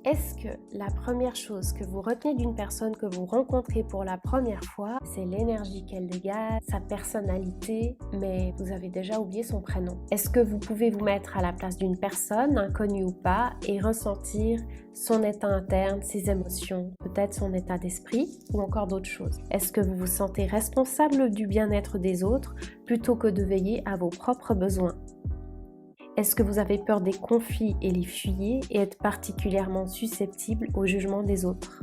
Est-ce que la première chose que vous retenez d'une personne que vous rencontrez pour la première fois, c'est l'énergie qu'elle dégage, sa personnalité, mais vous avez déjà oublié son prénom? Est-ce que vous pouvez vous mettre à la place d'une personne, inconnue ou pas, et ressentir son état interne, ses émotions, peut-être son état d'esprit ou encore d'autres choses? Est-ce que vous vous sentez responsable du bien-être des autres plutôt que de veiller à vos propres besoins? Est-ce que vous avez peur des conflits et les fuyez et êtes particulièrement susceptible au jugement des autres?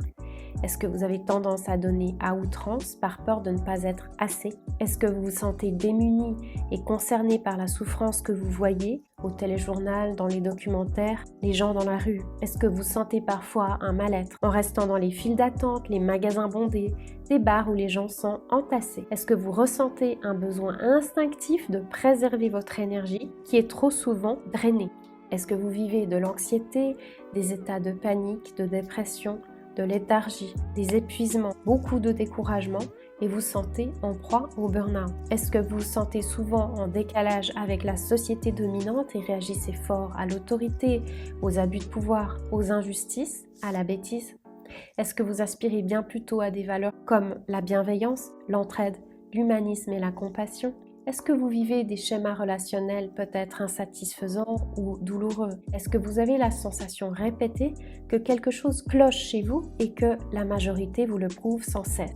Est-ce que vous avez tendance à donner à outrance par peur de ne pas être assez? Est-ce que vous vous sentez démuni et concerné par la souffrance que vous voyez au téléjournal, dans les documentaires, les gens dans la rue? Est-ce que vous sentez parfois un mal-être en restant dans les files d'attente, les magasins bondés, des bars où les gens sont entassés? Est-ce que vous ressentez un besoin instinctif de préserver votre énergie qui est trop souvent drainée? Est-ce que vous vivez de l'anxiété, des états de panique, de dépression, de léthargie, des épuisements, beaucoup de découragement et vous sentez en proie au burn-out? Est-ce que vous vous sentez souvent en décalage avec la société dominante et réagissez fort à l'autorité, aux abus de pouvoir, aux injustices, à la bêtise? Est-ce que vous aspirez bien plutôt à des valeurs comme la bienveillance, l'entraide, l'humanisme et la compassion? Est-ce que vous vivez des schémas relationnels peut-être insatisfaisants ou douloureux? Est-ce que vous avez la sensation répétée que quelque chose cloche chez vous et que la majorité vous le prouve sans cesse?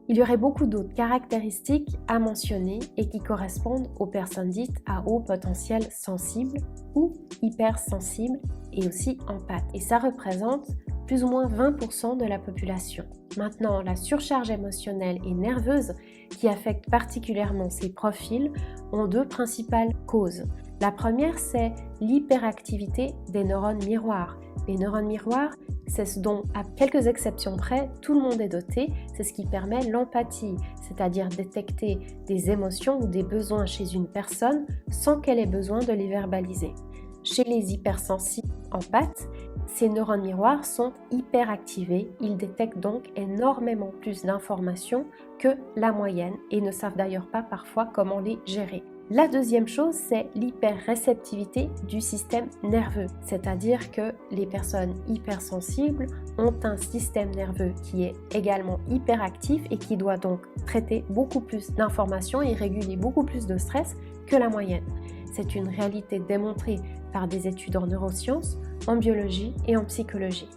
Il y aurait beaucoup d'autres caractéristiques à mentionner et qui correspondent aux personnes dites à haut potentiel sensible ou hypersensibles et aussi empathes. Et ça représente plus ou moins 20% de la population. Maintenant, la surcharge émotionnelle et nerveuse qui affecte particulièrement ces profils ont deux principales causes. La première, c'est l'hyperactivité des neurones miroirs. Les neurones miroirs, c'est ce dont, à quelques exceptions près, tout le monde est doté. C'est ce qui permet l'empathie, c'est-à-dire détecter des émotions ou des besoins chez une personne sans qu'elle ait besoin de les verbaliser. Chez les hypersensibles empathes, ces neurones miroirs sont hyperactivés. Ils détectent donc énormément plus d'informations que la moyenne et ne savent d'ailleurs pas parfois comment les gérer. La deuxième chose, c'est l'hyperréceptivité du système nerveux, c'est-à-dire que les personnes hypersensibles ont un système nerveux qui est également hyperactif et qui doit donc traiter beaucoup plus d'informations et réguler beaucoup plus de stress que la moyenne. C'est une réalité démontrée par des études en neurosciences, en biologie et en psychologie.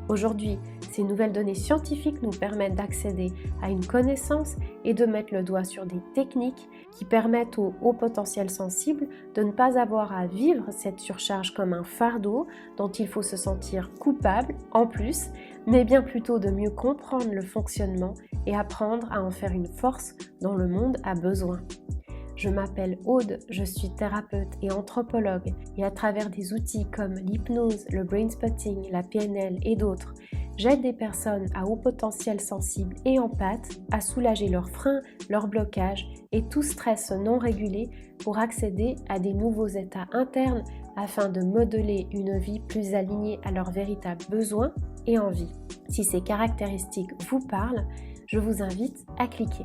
Aujourd'hui, ces nouvelles données scientifiques nous permettent d'accéder à une connaissance et de mettre le doigt sur des techniques qui permettent aux hauts potentiels sensibles de ne pas avoir à vivre cette surcharge comme un fardeau dont il faut se sentir coupable en plus, mais bien plutôt de mieux comprendre le fonctionnement et apprendre à en faire une force dont le monde a besoin. Je m'appelle Aude, je suis thérapeute et anthropologue et à travers des outils comme l'hypnose, le brain spotting, la PNL et d'autres, j'aide des personnes à haut potentiel sensible et empathes à soulager leurs freins, leurs blocages et tout stress non régulé pour accéder à des nouveaux états internes afin de modeler une vie plus alignée à leurs véritables besoins et envies. Si ces caractéristiques vous parlent, je vous invite à cliquer.